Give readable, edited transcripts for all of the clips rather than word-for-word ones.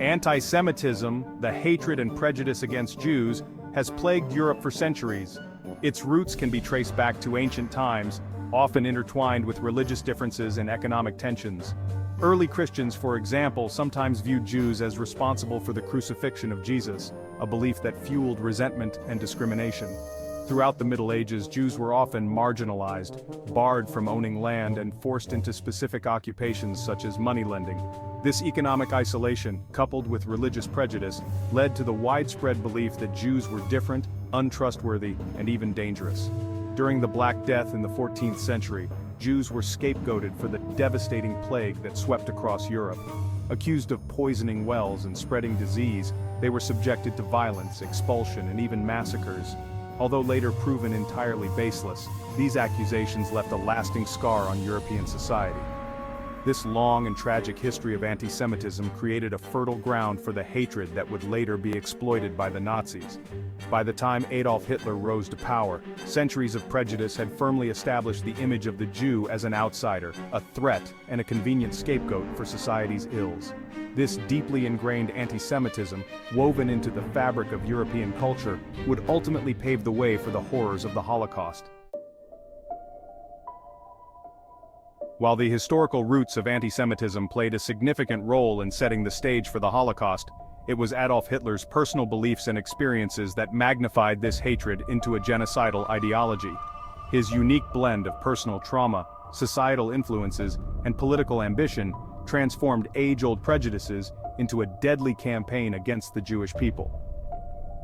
Antisemitism, the hatred and prejudice against Jews, has plagued Europe for centuries. Its roots can be traced back to ancient times, often intertwined with religious differences and economic tensions. Early Christians, for example, sometimes viewed Jews as responsible for the crucifixion of Jesus, a belief that fueled resentment and discrimination. Throughout the Middle Ages, Jews were often marginalized, barred from owning land, and forced into specific occupations such as moneylending. This economic isolation, coupled with religious prejudice, led to the widespread belief that Jews were different, untrustworthy, and even dangerous. During the Black Death in the 14th century, Jews were scapegoated for the devastating plague that swept across Europe. Accused of poisoning wells and spreading disease, they were subjected to violence, expulsion, and even massacres. Although later proven entirely baseless, these accusations left a lasting scar on European society. This long and tragic history of anti-Semitism created a fertile ground for the hatred that would later be exploited by the Nazis. By the time Adolf Hitler rose to power, centuries of prejudice had firmly established the image of the Jew as an outsider, a threat, and a convenient scapegoat for society's ills. This deeply ingrained anti-Semitism, woven into the fabric of European culture, would ultimately pave the way for the horrors of the Holocaust. While the historical roots of anti-Semitism played a significant role in setting the stage for the Holocaust, it was Adolf Hitler's personal beliefs and experiences that magnified this hatred into a genocidal ideology. His unique blend of personal trauma, societal influences, and political ambition transformed age-old prejudices into a deadly campaign against the Jewish people.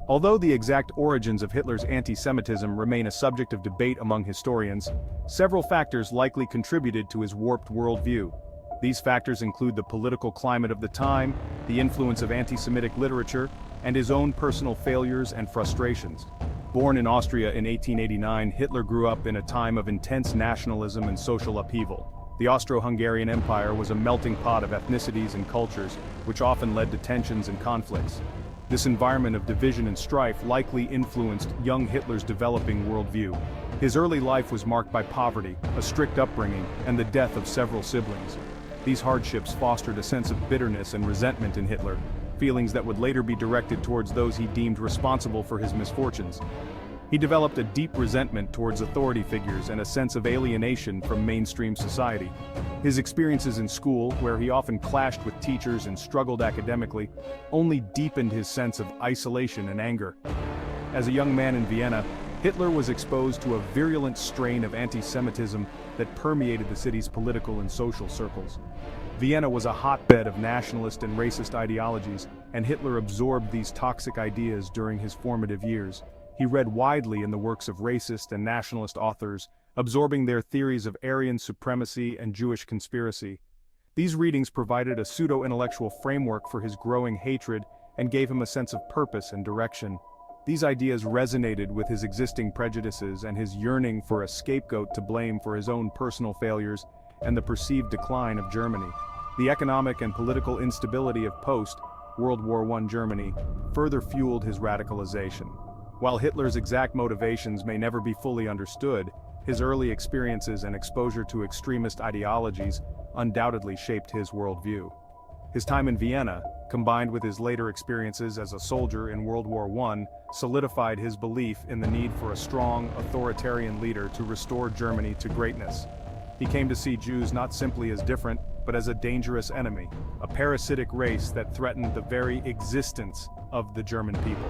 Although the exact origins of Hitler's anti-Semitism remain a subject of debate among historians, several factors likely contributed to his warped worldview. These factors include the political climate of the time, the influence of anti-Semitic literature, and his own personal failures and frustrations. Born in Austria in 1889, Hitler grew up in a time of intense nationalism and social upheaval. The Austro-Hungarian Empire was a melting pot of ethnicities and cultures, which often led to tensions and conflicts. This environment of division and strife likely influenced young Hitler's developing worldview. His early life was marked by poverty, a strict upbringing, and the death of several siblings. These hardships fostered a sense of bitterness and resentment in Hitler, feelings that would later be directed towards those he deemed responsible for his misfortunes. He developed a deep resentment towards authority figures and a sense of alienation from mainstream society. His experiences in school, where he often clashed with teachers and struggled academically, only deepened his sense of isolation and anger. As a young man in Vienna, Hitler was exposed to a virulent strain of anti-Semitism that permeated the city's political and social circles. Vienna was a hotbed of nationalist and racist ideologies, and Hitler absorbed these toxic ideas during his formative years. He read widely in the works of racist and nationalist authors, absorbing their theories of Aryan supremacy and Jewish conspiracy. These readings provided a pseudo-intellectual framework for his growing hatred and gave him a sense of purpose and direction. These ideas resonated with his existing prejudices and his yearning for a scapegoat to blame for his own personal failures and the perceived decline of Germany. The economic and political instability of post-World War I Germany further fueled his radicalization. While Hitler's exact motivations may never be fully understood, his early experiences and exposure to extremist ideologies undoubtedly shaped his worldview. His time in Vienna, combined with his later experiences as a soldier in World War I, solidified his belief in the need for a strong, authoritarian leader to restore Germany to greatness. He came to see Jews not simply as different, but as a dangerous enemy, a parasitic race that threatened the very existence of the German people.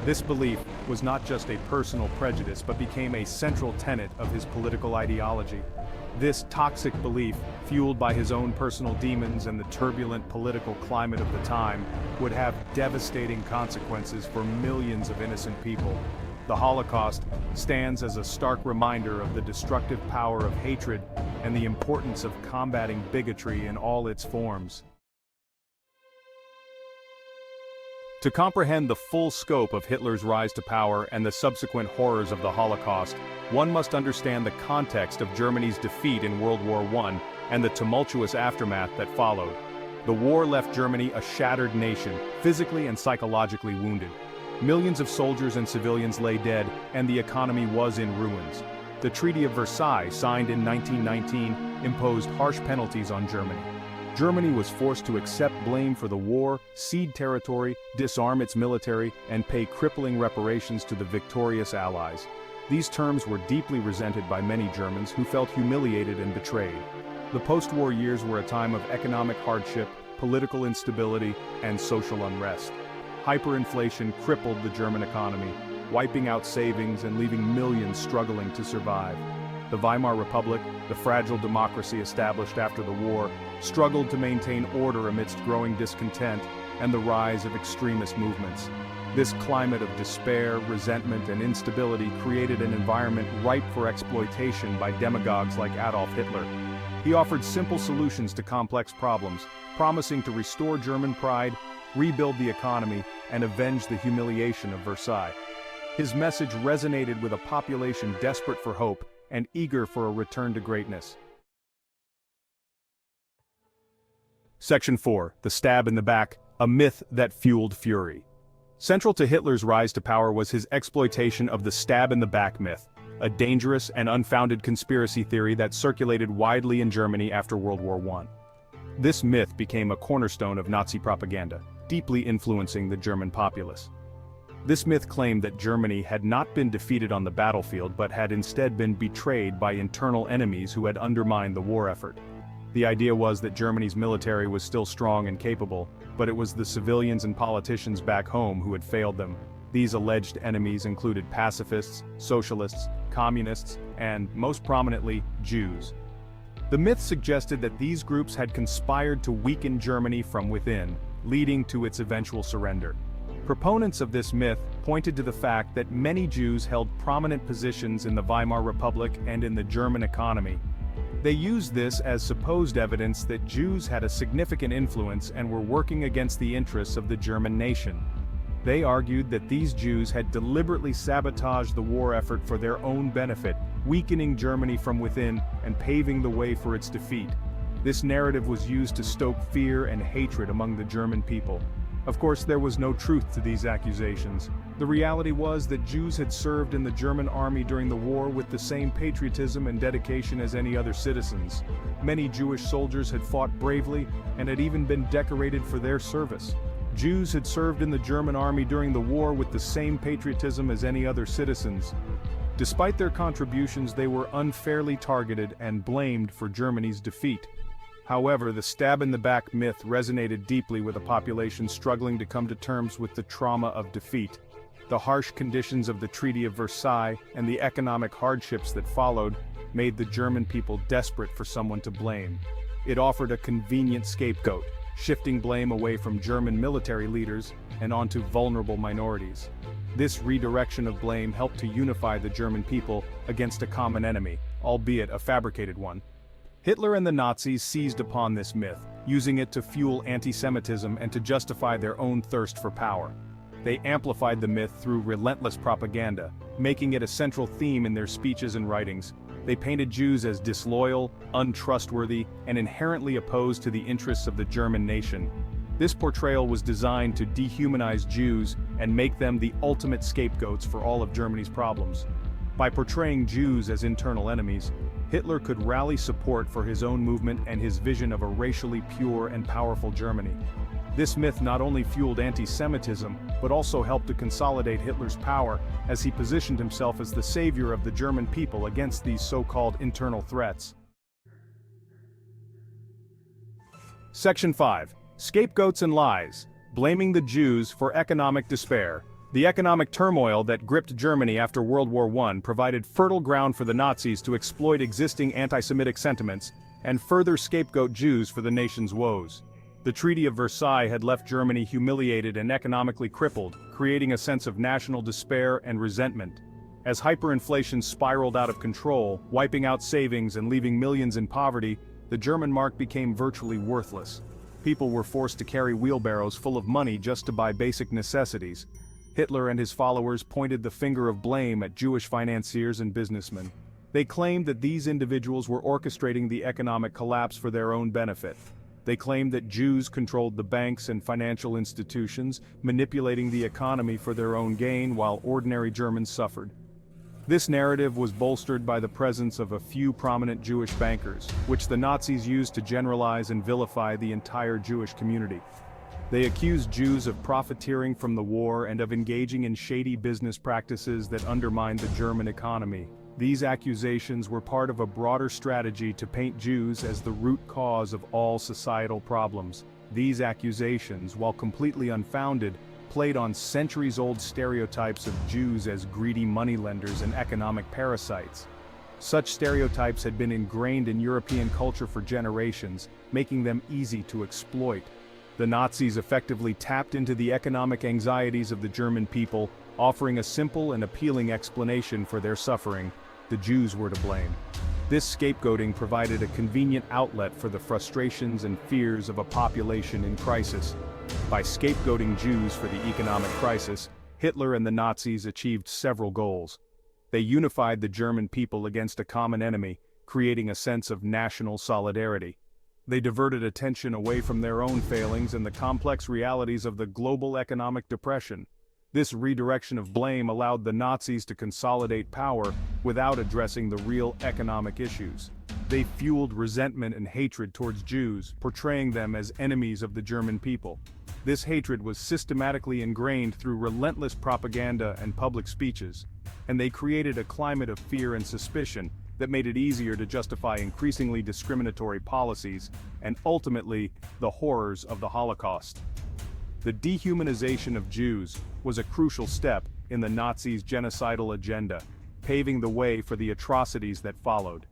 This belief was not just a personal prejudice but became a central tenet of his political ideology. This toxic belief, fueled by his own personal demons and the turbulent political climate of the time, would have devastating consequences for millions of innocent people. The Holocaust stands as a stark reminder of the destructive power of hatred and the importance of combating bigotry in all its forms. To comprehend the full scope of Hitler's rise to power and the subsequent horrors of the Holocaust, one must understand the context of Germany's defeat in World War I and the tumultuous aftermath that followed. The war left Germany a shattered nation, physically and psychologically wounded. Millions of soldiers and civilians lay dead, and the economy was in ruins. The Treaty of Versailles, signed in 1919, imposed harsh penalties on Germany. Germany was forced to accept blame for the war, cede territory, disarm its military, and pay crippling reparations to the victorious Allies. These terms were deeply resented by many Germans who felt humiliated and betrayed. The post-war years were a time of economic hardship, political instability, and social unrest. Hyperinflation crippled the German economy, wiping out savings and leaving millions struggling to survive. The Weimar Republic, the fragile democracy established after the war, struggled to maintain order amidst growing discontent and the rise of extremist movements. This climate of despair, resentment, and instability created an environment ripe for exploitation by demagogues like Adolf Hitler. He offered simple solutions to complex problems, promising to restore German pride, rebuild the economy, and avenge the humiliation of Versailles. His message resonated with a population desperate for hope and eager for a return to greatness. Section 4. The Stab in the Back, a myth that fueled fury. Central to Hitler's rise to power was his exploitation of the stab in the back myth, a dangerous and unfounded conspiracy theory that circulated widely in Germany after World War I. This myth became a cornerstone of Nazi propaganda, deeply influencing the German populace. This myth claimed that Germany had not been defeated on the battlefield but had instead been betrayed by internal enemies who had undermined the war effort. The idea was that Germany's military was still strong and capable, but it was the civilians and politicians back home who had failed them. These alleged enemies included pacifists, socialists, communists, and, most prominently, Jews. The myth suggested that these groups had conspired to weaken Germany from within, leading to its eventual surrender. Proponents of this myth pointed to the fact that many Jews held prominent positions in the Weimar Republic and in the German economy. They used this as supposed evidence that Jews had a significant influence and were working against the interests of the German nation. They argued that these Jews had deliberately sabotaged the war effort for their own benefit, weakening Germany from within and paving the way for its defeat. This narrative was used to stoke fear and hatred among the German people. Of course, there was no truth to these accusations. The reality was that Jews had served in the German army during the war with the same patriotism and dedication as any other citizens. Many Jewish soldiers had fought bravely and had even been decorated for their service. Jews had served in the German army during the war with the same patriotism as any other citizens. Despite their contributions, they were unfairly targeted and blamed for Germany's defeat. However, the stab-in-the-back myth resonated deeply with a population struggling to come to terms with the trauma of defeat. The harsh conditions of the Treaty of Versailles and the economic hardships that followed made the German people desperate for someone to blame. It offered a convenient scapegoat, shifting blame away from German military leaders and onto vulnerable minorities. This redirection of blame helped to unify the German people against a common enemy, albeit a fabricated one. Hitler and the Nazis seized upon this myth, using it to fuel antisemitism and to justify their own thirst for power. They amplified the myth through relentless propaganda, making it a central theme in their speeches and writings. They painted Jews as disloyal, untrustworthy, and inherently opposed to the interests of the German nation. This portrayal was designed to dehumanize Jews and make them the ultimate scapegoats for all of Germany's problems. By portraying Jews as internal enemies, Hitler could rally support for his own movement and his vision of a racially pure and powerful Germany. This myth not only fueled anti-Semitism, but also helped to consolidate Hitler's power as he positioned himself as the savior of the German people against these so-called internal threats. Section 5. Scapegoats and Lies, Blaming the Jews for Economic Despair. The economic turmoil that gripped Germany after World War I provided fertile ground for the Nazis to exploit existing anti-Semitic sentiments and further scapegoat Jews for the nation's woes. The Treaty of Versailles had left Germany humiliated and economically crippled, creating a sense of national despair and resentment. As hyperinflation spiraled out of control, wiping out savings and leaving millions in poverty, the German mark became virtually worthless. People were forced to carry wheelbarrows full of money just to buy basic necessities. Hitler and his followers pointed the finger of blame at Jewish financiers and businessmen. They claimed that these individuals were orchestrating the economic collapse for their own benefit. They claimed that Jews controlled the banks and financial institutions, manipulating the economy for their own gain while ordinary Germans suffered. This narrative was bolstered by the presence of a few prominent Jewish bankers, which the Nazis used to generalize and vilify the entire Jewish community. They accused Jews of profiteering from the war and of engaging in shady business practices that undermined the German economy. These accusations were part of a broader strategy to paint Jews as the root cause of all societal problems. These accusations, while completely unfounded, played on centuries-old stereotypes of Jews as greedy moneylenders and economic parasites. Such stereotypes had been ingrained in European culture for generations, making them easy to exploit. The Nazis effectively tapped into the economic anxieties of the German people, offering a simple and appealing explanation for their suffering: the Jews were to blame. This scapegoating provided a convenient outlet for the frustrations and fears of a population in crisis. By scapegoating Jews for the economic crisis, Hitler and the Nazis achieved several goals. They unified the German people against a common enemy, creating a sense of national solidarity. They diverted attention away from their own failings and the complex realities of the global economic depression. This redirection of blame allowed the Nazis to consolidate power without addressing the real economic issues. They fueled resentment and hatred towards Jews, portraying them as enemies of the German people. This hatred was systematically ingrained through relentless propaganda and public speeches, and they created a climate of fear and suspicion that made it easier to justify increasingly discriminatory policies and ultimately the horrors of the Holocaust. The dehumanization of Jews was a crucial step in the Nazis' genocidal agenda, paving the way for the atrocities that followed.